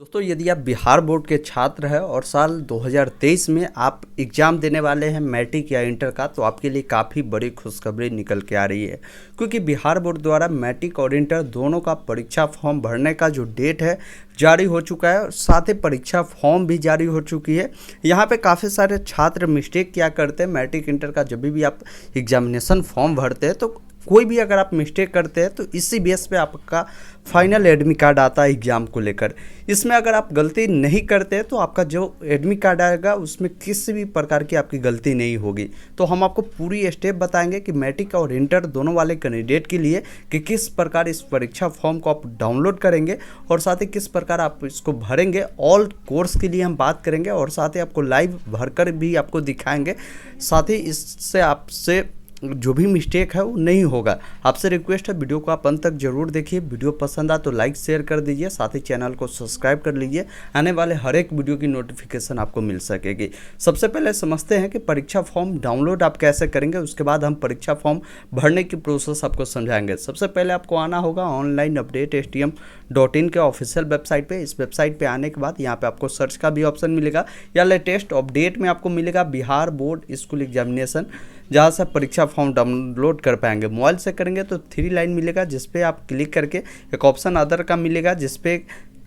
दोस्तों, यदि आप बिहार बोर्ड के छात्र हैं और साल 2023 में आप एग्ज़ाम देने वाले हैं मैट्रिक या इंटर का, तो आपके लिए काफ़ी बड़ी खुशखबरी निकल के आ रही है। क्योंकि बिहार बोर्ड द्वारा मैट्रिक और इंटर दोनों का परीक्षा फॉर्म भरने का जो डेट है जारी हो चुका है और साथ ही परीक्षा फॉर्म भी जारी हो चुकी है। यहाँ पे काफ़ी सारे छात्र मिस्टेक क्या करते हैं, मैट्रिक इंटर का जब भी आप एग्जामिनेशन फॉर्म भरते हैं तो कोई भी अगर आप मिस्टेक करते हैं तो इसी बेस पे आपका फाइनल एडमिट कार्ड आता है एग्ज़ाम को लेकर। इसमें अगर आप गलती नहीं करते तो आपका जो एडमिट कार्ड आएगा उसमें किसी भी प्रकार की आपकी गलती नहीं होगी। तो हम आपको पूरी स्टेप बताएंगे कि मैट्रिक और इंटर दोनों वाले कैंडिडेट के लिए कि किस प्रकार इस परीक्षा फॉर्म को आप डाउनलोड करेंगे और साथ ही किस प्रकार आप इसको भरेंगे। ऑल कोर्स के लिए हम बात करेंगे और साथ ही आपको लाइव भरकर भी आपको दिखाएंगे। साथ ही इससे आपसे जो भी मिस्टेक है वो नहीं होगा। आपसे रिक्वेस्ट है वीडियो को आप अंत तक जरूर देखिए। वीडियो पसंद आए तो लाइक शेयर कर दीजिए, साथ ही चैनल को सब्सक्राइब कर लीजिए। आने वाले हर एक वीडियो की नोटिफिकेशन आपको मिल सकेगी। सबसे पहले समझते हैं कि परीक्षा फॉर्म डाउनलोड आप कैसे करेंगे, उसके बाद हम परीक्षा फॉर्म भरने की प्रोसेस आपको समझाएंगे। सबसे पहले आपको आना होगा ऑनलाइन अपडेट stm.in के ऑफिशियल वेबसाइट पे। इस वेबसाइट पे आने के बाद यहाँ पे आपको सर्च का भी ऑप्शन मिलेगा या लेटेस्ट अपडेट में आपको मिलेगा बिहार बोर्ड स्कूल एग्जामिनेशन, जहाँ से परीक्षा फॉर्म डाउनलोड कर पाएंगे। मोबाइल से करेंगे तो 3 लाइन मिलेगा जिस पे आप क्लिक करके एक ऑप्शन अदर का मिलेगा, जिस पे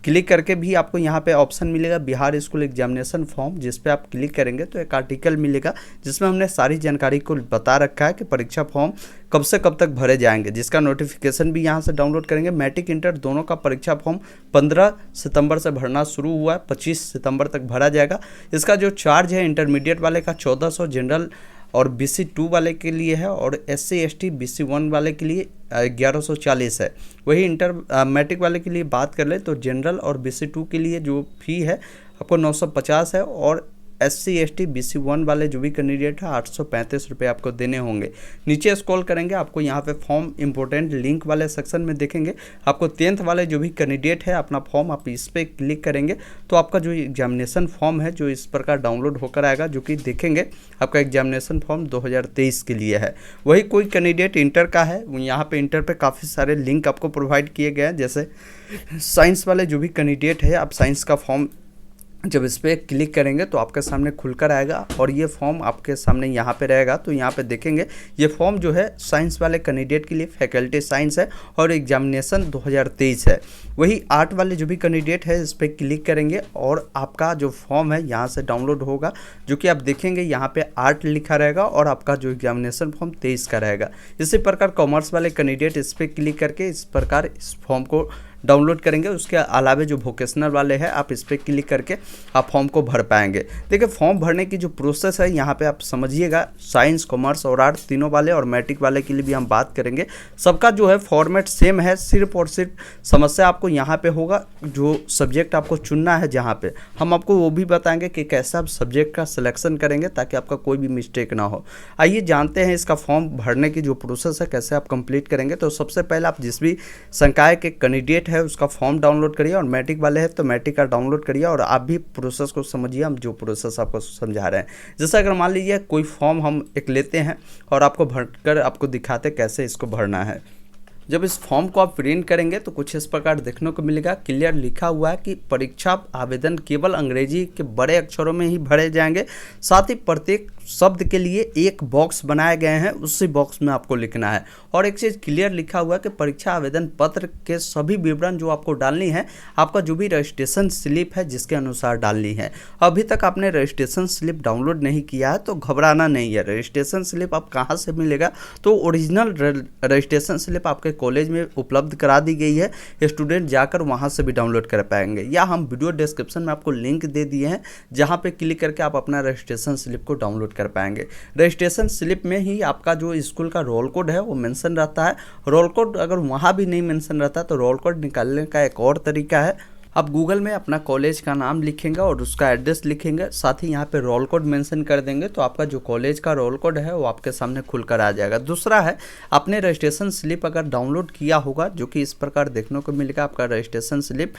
क्लिक करके भी आपको यहाँ पे ऑप्शन मिलेगा बिहार स्कूल एग्जामिनेशन फॉर्म। जिस पे आप क्लिक करेंगे तो एक आर्टिकल मिलेगा जिसमें हमने सारी जानकारी को बता रखा है कि परीक्षा फॉर्म कब से कब तक भरे जाएंगे, जिसका नोटिफिकेशन भी यहाँ से डाउनलोड करेंगे। मैट्रिक इंटर दोनों का परीक्षा फॉर्म 15 सितंबर से भरना शुरू हुआ है, 25 सितंबर तक भरा जाएगा। इसका जो चार्ज है इंटरमीडिएट वाले का 1400, जनरल और BC2 वाले के लिए है और SC ST BC1 वाले के लिए 1140 है। वही इंटर मैट्रिक वाले के लिए बात कर ले तो जनरल और BC2 के लिए जो फ़ी है आपको 950 है और SC ST BC1 वाले जो भी कैंडिडेट है 835 रुपये आपको देने होंगे। नीचे स्क्रॉल करेंगे आपको यहाँ पे फॉर्म इंपॉर्टेंट लिंक वाले सेक्शन में देखेंगे आपको 10th वाले जो भी कैंडिडेट है अपना फॉर्म आप इस पर क्लिक करेंगे तो आपका जो एग्जामिनेशन फॉर्म है जो इस प्रकार डाउनलोड होकर आएगा, जो कि देखेंगे आपका एग्जामिनेशन फॉर्म 2023 के लिए है। वही कोई कैंडिडेट इंटर का है, यहाँ पे इंटर पे काफ़ी सारे लिंक आपको प्रोवाइड किए गए हैं। जैसे साइंस वाले जो भी कैंडिडेट है आप साइंस का फॉर्म जब इस पर क्लिक करेंगे तो आपके सामने खुलकर आएगा और ये फॉर्म आपके सामने यहाँ पे रहेगा। तो यहाँ पे देखेंगे ये फॉर्म जो है साइंस वाले कैंडिडेट के लिए फैकल्टी साइंस है और एग्जामिनेशन 2023 है। वही आर्ट वाले जो भी कैंडिडेट है इस पर क्लिक करेंगे और आपका जो फॉर्म है यहाँ से डाउनलोड होगा, जो कि आप देखेंगे यहाँ पे आर्ट लिखा रहेगा और आपका जो एग्जामिनेशन फॉर्म 23 का रहेगा। इसी प्रकार कॉमर्स वाले कैंडिडेट इस पर क्लिक करके इस प्रकार इस फॉर्म को डाउनलोड करेंगे। उसके अलावा जो वोकेशनल वाले हैं आप इस पर क्लिक करके आप फॉर्म को भर पाएंगे। देखिए फॉर्म भरने की जो प्रोसेस है यहाँ पे आप समझिएगा, साइंस कॉमर्स और आर्ट तीनों वाले और मैट्रिक वाले के लिए भी हम बात करेंगे। सबका जो है फॉर्मेट सेम है, सिर्फ और सिर्फ समस्या आपको यहाँ पे होगा जो सब्जेक्ट आपको चुनना है। जहाँ पे हम आपको वो भी बताएंगे कि कैसे आप सब्जेक्ट का सिलेक्शन करेंगे ताकि आपका कोई भी मिस्टेक ना हो। आइए जानते हैं इसका फॉर्म भरने की जो प्रोसेस है कैसे आप कंप्लीट करेंगे। तो सबसे पहले आप जिस भी संकाय के कैंडिडेट है उसका फॉर्म डाउनलोड करिए और मैट्रिक वाले हैं तो मैट्रिक का डाउनलोड करिए और आप भी प्रोसेस को समझिए, हम जो प्रोसेस आपको समझा रहे हैं। जैसे अगर मान लीजिए कोई फॉर्म हम एक लेते हैं और आपको भरकर आपको दिखाते कैसे इसको भरना है। जब इस फॉर्म को आप प्रिंट करेंगे तो कुछ इस प्रकार देखने को मिलेगा, क्लियर लिखा हुआ है कि परीक्षा आवेदन केवल अंग्रेजी के बड़े अक्षरों में ही भरे जाएंगे। साथ ही प्रत्येक शब्द के लिए एक बॉक्स बनाए गए हैं, उसी बॉक्स में आपको लिखना है। और एक चीज़ क्लियर लिखा हुआ है कि परीक्षा आवेदन पत्र के सभी विवरण जो आपको डालनी है, आपका जो भी रजिस्ट्रेशन स्लिप है जिसके अनुसार डालनी है। अभी तक आपने रजिस्ट्रेशन स्लिप डाउनलोड नहीं किया है तो घबराना नहीं है। रजिस्ट्रेशन स्लिप आप कहाँ से मिलेगा, तो ओरिजिनल रजिस्ट्रेशन स्लिप आपके कॉलेज में उपलब्ध करा दी गई है, स्टूडेंट जाकर वहाँ से भी डाउनलोड कर पाएंगे। या हम वीडियो डिस्क्रिप्शन में आपको लिंक दे दिए हैं जहाँ पे क्लिक करके आप अपना रजिस्ट्रेशन स्लिप को डाउनलोड कर पाएंगे। रजिस्ट्रेशन स्लिप में ही आपका जो स्कूल का रोल कोड है वो मेंशन रहता है। रोल कोड अगर वहाँ भी नहीं मेंशन रहता तो रोल कोड निकालने का एक और तरीका है, आप गूगल में अपना कॉलेज का नाम लिखेंगे और उसका एड्रेस लिखेंगे, साथ ही यहाँ पे रोल कोड मेंशन कर देंगे तो आपका जो कॉलेज का रोल कोड है वो आपके सामने खुलकर आ जाएगा। दूसरा है, आपने रजिस्ट्रेशन स्लिप अगर डाउनलोड किया होगा जो कि इस प्रकार देखने को मिलेगा, आपका रजिस्ट्रेशन स्लिप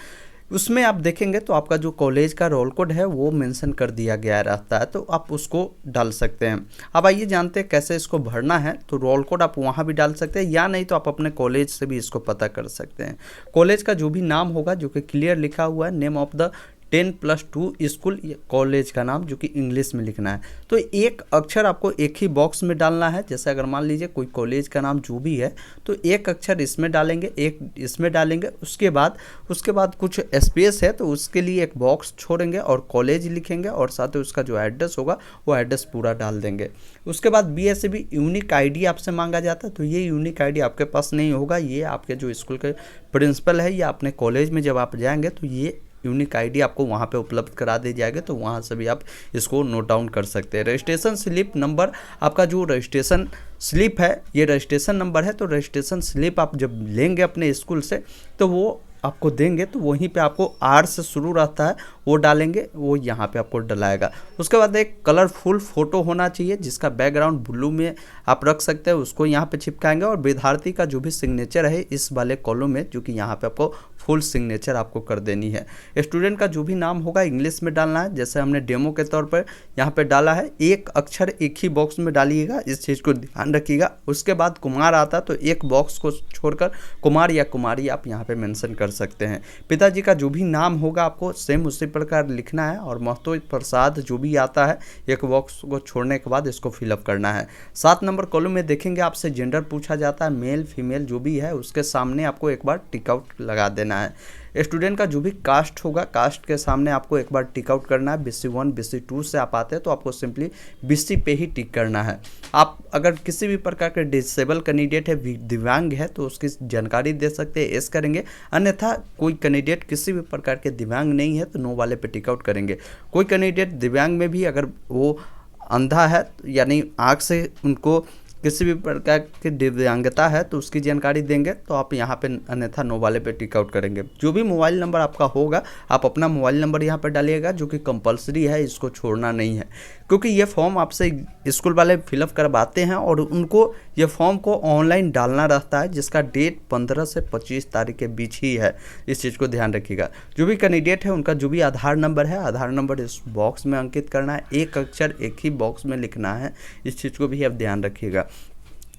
उसमें आप देखेंगे तो आपका जो कॉलेज का रोल कोड है वो मेंशन कर दिया गया रहता है, तो आप उसको डाल सकते हैं। अब आइए जानते हैं कैसे इसको भरना है। तो रोल कोड आप वहाँ भी डाल सकते हैं, या नहीं तो आप अपने कॉलेज से भी इसको पता कर सकते हैं। कॉलेज का जो भी नाम होगा जो कि क्लियर लिखा हुआ है, name of the 10+2 school, college का नाम जो कि इंग्लिश में लिखना है। तो एक अक्षर आपको एक ही बॉक्स में डालना है। जैसे अगर मान लीजिए कोई कॉलेज का नाम जो भी है, तो एक अक्षर इसमें डालेंगे, एक इसमें डालेंगे, उसके बाद कुछ स्पेस है तो उसके लिए एक बॉक्स छोड़ेंगे और कॉलेज लिखेंगे, और साथ ही उसका जो एड्रेस होगा वो एड्रेस पूरा डाल देंगे। उसके बाद BSAB यूनिक आईडी आपसे मांगा जाता है, तो ये यूनिक आईडी आपके पास नहीं होगा, ये आपके जो स्कूल के प्रिंसिपल है या अपने कॉलेज में जब आप जाएंगे तो ये यूनिक आईडी आपको वहाँ पे उपलब्ध करा दी जाएगी, तो वहाँ से भी आप इसको नोट डाउन कर सकते हैं। रजिस्ट्रेशन स्लिप नंबर, आपका जो रजिस्ट्रेशन स्लिप है ये रजिस्ट्रेशन नंबर है। तो रजिस्ट्रेशन स्लिप आप जब लेंगे अपने स्कूल से तो वो आपको देंगे, तो वहीं पे आपको R से शुरू रहता है वो डालेंगे, वो यहाँ पे आपको डलाएगा। उसके बाद एक कलरफुल फ़ोटो होना चाहिए जिसका बैकग्राउंड ब्लू में आप रख सकते हैं, उसको यहाँ पे चिपकाएंगे। और विद्यार्थी का जो भी सिग्नेचर है इस वाले कॉलम में, जो कि यहाँ पे आपको फुल सिग्नेचर आपको कर देनी है। स्टूडेंट का जो भी नाम होगा इंग्लिश में डालना है, जैसे हमने डेमो के तौर पर यहाँ पे डाला है। एक अक्षर एक ही बॉक्स में डालिएगा, इस चीज़ को ध्यान रखिएगा। उसके बाद कुमार आता है तो एक बॉक्स को छोड़कर कुमार या कुमारी आप यहाँ पे मेंशन कर सकते हैं। पिताजी का जो भी नाम होगा आपको सेम उसी प्रकार लिखना है, और महतो प्रसाद जो भी आता है एक बॉक्स को छोड़ने के बाद इसको फिलअप करना है। 7 नंबर कॉलम में देखेंगे आपसे जेंडर पूछा जाता है, मेल फीमेल जो भी है उसके सामने आपको एक बार टिक आउट लगा देना है। स्टूडेंट का जो भी कास्ट होगा, कास्ट के सामने आपको एक बार टिक आउट करना है। BC1 BC2 से आप आते हैं तो आपको सिंपली BC पे ही टिक करना है। आप अगर किसी भी प्रकार के डिसेबल कैंडिडेट है, दिव्यांग है, तो उसकी जानकारी दे सकते हैं, एस करेंगे। अन्यथा कोई कैंडिडेट किसी भी प्रकार के दिव्यांग नहीं है तो नो वाले पे टिक आउट करेंगे। कोई कैंडिडेट दिव्यांग में भी अगर वो अंधा है, यानी आँख से उनको किसी भी प्रकार की दिव्यांगता है तो उसकी जानकारी देंगे, तो आप यहाँ पे अन्यथा नो वाले पे टिक आउट करेंगे। जो भी मोबाइल नंबर आपका होगा आप अपना मोबाइल नंबर यहाँ पे डालिएगा, जो कि कंपलसरी है, इसको छोड़ना नहीं है, क्योंकि ये फॉर्म आपसे स्कूल वाले फिलअप करवाते हैं और उनको ये फॉर्म को ऑनलाइन डालना रहता है, जिसका डेट 15 से 25 तारीख के बीच ही है। इस चीज़ को ध्यान रखिएगा। जो भी कैंडिडेट है उनका जो भी आधार नंबर है, आधार नंबर इस बॉक्स में अंकित करना है, एक अक्षर एक ही बॉक्स में लिखना है। इस चीज़ को भी आप ध्यान रखिएगा।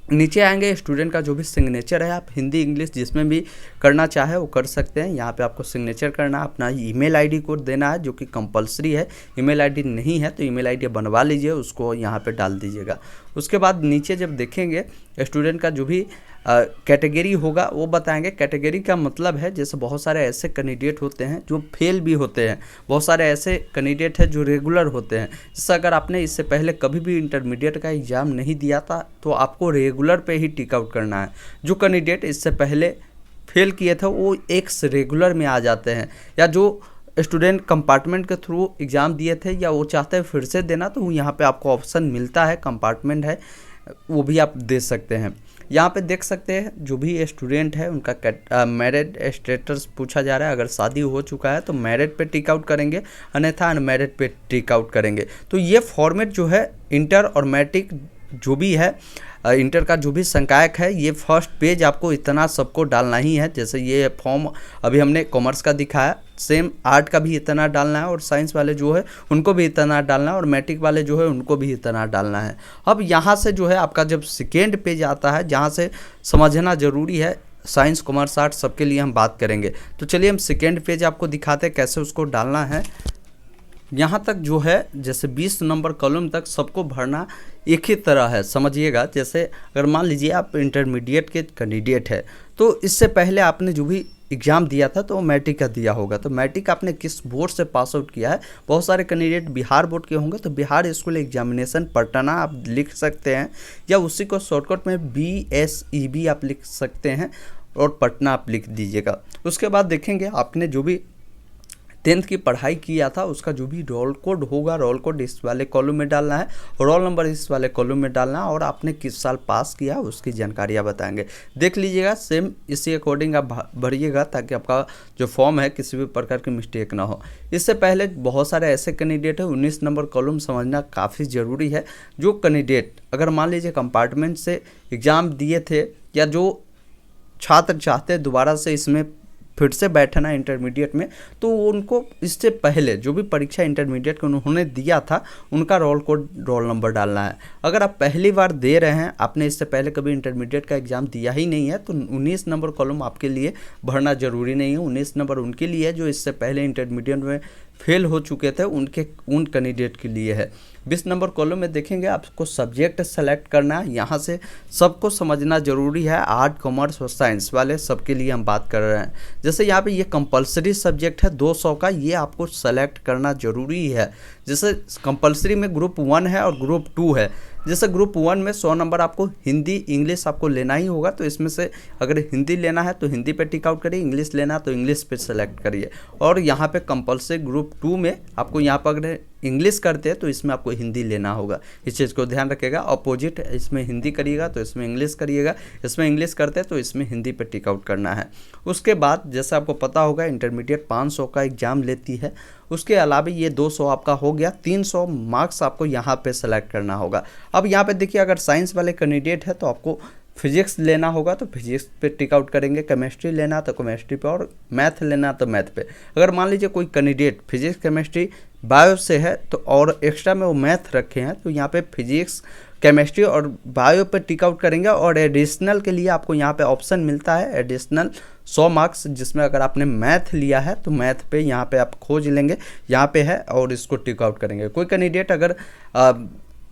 नीचे आएंगे, स्टूडेंट का जो भी सिग्नेचर है आप हिंदी इंग्लिश जिसमें भी करना चाहे वो कर सकते हैं। यहाँ पे आपको सिग्नेचर करना है, अपना ईमेल आईडी कोड देना है जो कि कंपलसरी है। ईमेल आईडी नहीं है तो ईमेल आईडी बनवा लीजिए, उसको यहाँ पे डाल दीजिएगा। उसके बाद नीचे जब देखेंगे स्टूडेंट का जो भी कैटेगरी होगा वो बताएंगे। कैटेगरी का मतलब है जैसे बहुत सारे ऐसे कैंडिडेट होते हैं जो फेल भी होते हैं, बहुत सारे ऐसे कैंडिडेट हैं जो रेगुलर होते हैं। जैसे अगर आपने इससे पहले कभी भी इंटरमीडिएट का एग्ज़ाम नहीं दिया था तो आपको रेगुलर पे ही टिक आउट करना है। जो कैंडिडेट इससे पहले फेल किए थे वो एक्स रेगुलर में आ जाते हैं, या जो स्टूडेंट कंपार्टमेंट के थ्रू एग्ज़ाम दिए थे या वो चाहते हैं फिर से देना, तो यहाँ पे आपको ऑप्शन मिलता है, कंपार्टमेंट है वो भी आप दे सकते हैं। यहाँ पे देख सकते हैं जो भी स्टूडेंट है उनका मैरिड स्टेटस पूछा जा रहा है। अगर शादी हो चुका है तो मैरिड पे टिक आउट करेंगे, अन्यथा अनमैरिड पे टिक आउट करेंगे। तो ये फॉर्मेट जो है इंटर और मैट्रिक जो भी है, इंटर का जो भी संकायक है, ये फर्स्ट पेज आपको इतना सबको डालना ही है। जैसे ये फॉर्म अभी हमने कॉमर्स का दिखाया, सेम आर्ट का भी इतना डालना है, और साइंस वाले जो है उनको भी इतना डालना है, और मैट्रिक वाले जो है उनको भी इतना डालना है। अब यहाँ से जो है आपका जब सेकेंड पेज आता है, जहाँ से समझना ज़रूरी है, साइंस कॉमर्स आर्ट सबके लिए हम बात करेंगे। तो चलिए हम सेकेंड पेज आपको दिखाते हैं कैसे उसको डालना है। यहाँ तक जो है जैसे 20 नंबर कॉलम तक सबको भरना एक ही तरह है, समझिएगा। जैसे अगर मान लीजिए आप इंटरमीडिएट के कैंडिडेट है तो इससे पहले आपने जो भी एग्ज़ाम दिया था तो वो मैट्रिक का दिया होगा, तो मैट्रिक आपने किस बोर्ड से पास आउट किया है। बहुत सारे कैंडिडेट बिहार बोर्ड के होंगे तो बिहार स्कूल एग्जामिनेशन पटना आप लिख सकते हैं, या उसी को शॉर्टकट में BSEB आप लिख सकते हैं और पटना आप लिख दीजिएगा। उसके बाद देखेंगे आपने जो भी 10th की पढ़ाई किया था उसका जो भी रोल कोड होगा, रोल कोड इस वाले कॉलम में डालना है, रोल नंबर इस वाले कॉलम में डालना है, और आपने किस साल पास किया उसकी जानकारियाँ बताएंगे। देख लीजिएगा, सेम इसी अकॉर्डिंग आप भरिएगा ताकि आपका जो फॉर्म है किसी भी प्रकार की मिस्टेक ना हो। इससे पहले बहुत सारे ऐसे कैंडिडेट हैं, 19 नंबर कॉलम समझना काफ़ी ज़रूरी है। जो कैंडिडेट अगर मान लीजिए कंपार्टमेंट से एग्ज़ाम दिए थे, या जो छात्र चाहते दोबारा से इसमें फिर से बैठना इंटरमीडिएट में, तो उनको इससे पहले जो भी परीक्षा इंटरमीडिएट को उन्होंने दिया था उनका रोल कोड रोल नंबर डालना है। अगर आप पहली बार दे रहे हैं, आपने इससे पहले कभी इंटरमीडिएट का एग्ज़ाम दिया ही नहीं है, तो 19 नंबर कॉलम आपके लिए भरना जरूरी नहीं है। 19 नंबर उनके लिए है जो इससे पहले इंटरमीडिएट में फेल हो चुके थे, उन कैंडिडेट के लिए है। 20 नंबर कॉलम में देखेंगे आपको सब्जेक्ट सेलेक्ट करना है। यहाँ से सबको समझना जरूरी है, आर्ट कॉमर्स और साइंस वाले सबके लिए हम बात कर रहे हैं। जैसे यहाँ पे ये कंपलसरी सब्जेक्ट है 200 का, ये आपको सेलेक्ट करना जरूरी है। जैसे कंपलसरी में ग्रुप 1 है और ग्रुप 2 है। जैसे ग्रुप 1 में 100 नंबर आपको हिंदी इंग्लिश आपको लेना ही होगा, तो इसमें से अगर हिंदी लेना है तो हिंदी पे टिक आउट करिए, इंग्लिश लेना है तो इंग्लिश पे सेलेक्ट करिए। और यहाँ पे कंपलसरी ग्रुप 2 में आपको यहाँ पर अगर इंग्लिश करते हैं तो इसमें आपको हिंदी लेना होगा, इस चीज़ को ध्यान रखिएगा। अपोजिट इसमें हिंदी करिएगा तो इसमें इंग्लिश करिएगा, इसमें इंग्लिश करते हैं तो इसमें हिंदी पे टिक आउट करना है। उसके बाद जैसे आपको पता होगा इंटरमीडिएट 500 का एग्ज़ाम लेती है, उसके अलावा ये 200 आपका हो गया, 300 मार्क्स आपको यहाँ पे सेलेक्ट करना होगा। अब यहाँ पे देखिए अगर साइंस वाले कैंडिडेट है तो आपको फिजिक्स लेना होगा तो फिजिक्स पे टिक आउट करेंगे, केमिस्ट्री लेना तो केमिस्ट्री पे, और मैथ लेना तो मैथ पे। अगर मान लीजिए कोई कैंडिडेट फिजिक्स केमिस्ट्री बायो से है तो और एक्स्ट्रा में वो मैथ रखे हैं, तो यहाँ पे फिजिक्स केमिस्ट्री और बायो पे टिक आउट करेंगे। और एडिशनल के लिए आपको यहाँ पे ऑप्शन मिलता है एडिशनल 100 मार्क्स, जिसमें अगर आपने मैथ लिया है तो मैथ पे यहाँ पे आप खोज लेंगे, यहाँ पे है और इसको टिक आउट करेंगे। कोई कैंडिडेट अगर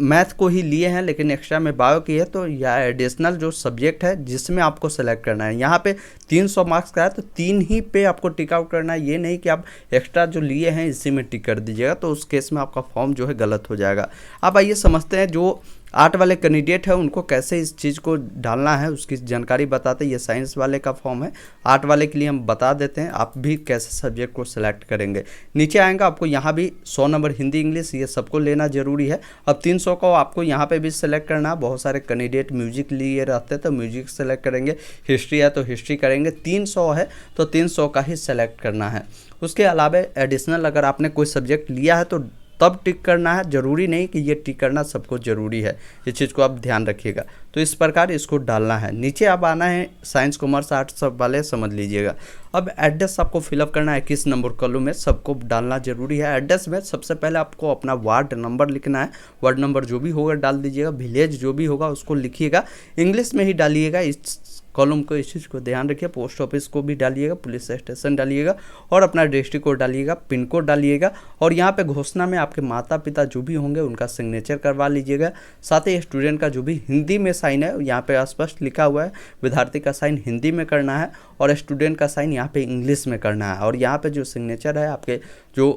मैथ को ही लिए हैं लेकिन एक्स्ट्रा में बायो की है, तो यह एडिशनल जो सब्जेक्ट है जिसमें आपको सेलेक्ट करना है, यहाँ पे 300 मार्क्स का है तो 3 ही पे आपको टिक आउट करना है। ये नहीं कि आप एक्स्ट्रा जो लिए हैं इसी में टिक कर दीजिएगा, तो उस केस में आपका फॉर्म जो है गलत हो जाएगा। अब आइए समझते हैं जो आर्ट वाले कैंडिडेट है उनको कैसे इस चीज़ को डालना है, उसकी जानकारी बताते हैं। ये साइंस वाले का फॉर्म है, आर्ट वाले के लिए हम बता देते हैं आप भी कैसे सब्जेक्ट को सिलेक्ट करेंगे। नीचे आएगा आपको यहाँ भी 100 नंबर हिंदी इंग्लिश ये सबको लेना जरूरी है। अब 300 को आपको यहाँ पे भी सिलेक्ट करना है। बहुत सारे कैंडिडेट म्यूजिक लिए रहते हैं तो म्यूजिक सेलेक्ट करेंगे, हिस्ट्री है तो हिस्ट्री करेंगे, 300 है तो 300 का ही सेलेक्ट करना है। उसके अलावा एडिशनल अगर आपने कोई सब्जेक्ट लिया है तो तब टिक करना है, जरूरी नहीं कि ये टिक करना सबको ज़रूरी है, इस चीज़ को आप ध्यान रखिएगा। तो इस प्रकार इसको डालना है। नीचे अब आना है साइंस कॉमर्स आर्ट्स सब वाले समझ लीजिएगा। अब एड्रेस आपको फिलअप करना है, किस नंबर कॉलम में सबको डालना जरूरी है। एड्रेस में सबसे पहले आपको अपना वार्ड नंबर लिखना है, वार्ड नंबर जो भी होगा डाल दीजिएगा, विलेज जो भी होगा उसको लिखिएगा, इंग्लिश में ही डालिएगा, इस कॉलम को इस चीज़ को ध्यान रखिए। पोस्ट ऑफिस को भी डालिएगा, पुलिस स्टेशन डालिएगा और अपना डिस्ट्रिक्ट कोड डालिएगा, पिन कोड डालिएगा। और यहाँ पे घोषणा में आपके माता पिता जो भी होंगे उनका सिग्नेचर करवा लीजिएगा। साथ ही स्टूडेंट का जो भी हिंदी में साइन है यहाँ पे स्पष्ट लिखा हुआ है, विद्यार्थी का साइन हिंदी में करना है और स्टूडेंट का साइन यहाँ पे इंग्लिश में करना है। और यहाँ पे जो सिग्नेचर है आपके जो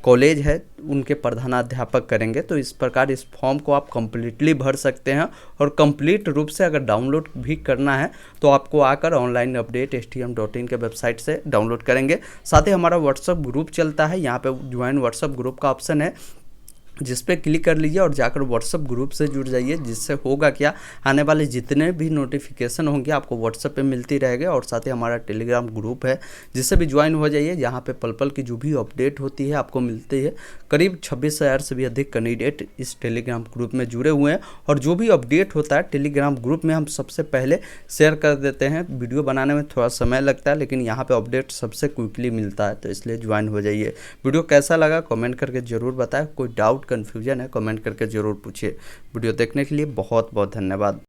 कॉलेज है उनके प्रधानाध्यापक करेंगे। तो इस प्रकार इस फॉर्म को आप कम्प्लीटली भर सकते हैं और कंप्लीट रूप से अगर डाउनलोड भी करना है तो आपको आकर ऑनलाइन अपडेट stm.in के वेबसाइट से डाउनलोड करेंगे। साथ ही हमारा व्हाट्सअप ग्रुप चलता है, यहाँ पे ज्वाइन व्हाट्सअप ग्रुप का ऑप्शन है, जिस पे क्लिक कर लीजिए और जाकर व्हाट्सअप ग्रुप से जुड़ जाइए। जिससे होगा क्या, आने वाले जितने भी नोटिफिकेशन होंगे आपको व्हाट्सएप पे मिलती रहेगी। और साथ ही हमारा टेलीग्राम ग्रुप है जिससे भी ज्वाइन हो जाइए, यहाँ पे पल पल की जो भी अपडेट होती है आपको मिलती है। करीब 26,000 से भी अधिक कैंडिडेट इस टेलीग्राम ग्रुप में जुड़े हुए हैं और जो भी अपडेट होता है टेलीग्राम ग्रुप में हम सबसे पहले शेयर कर देते हैं। वीडियो बनाने में थोड़ा समय लगता है लेकिन यहाँ पर अपडेट सबसे क्विकली मिलता है, तो इसलिए ज्वाइन हो जाइए। वीडियो कैसा लगा कमेंट करके ज़रूर बताएं, कोई डाउट कन्फ्यूजन है कमेंट करके ज़रूर पूछिए। वीडियो देखने के लिए बहुत बहुत धन्यवाद।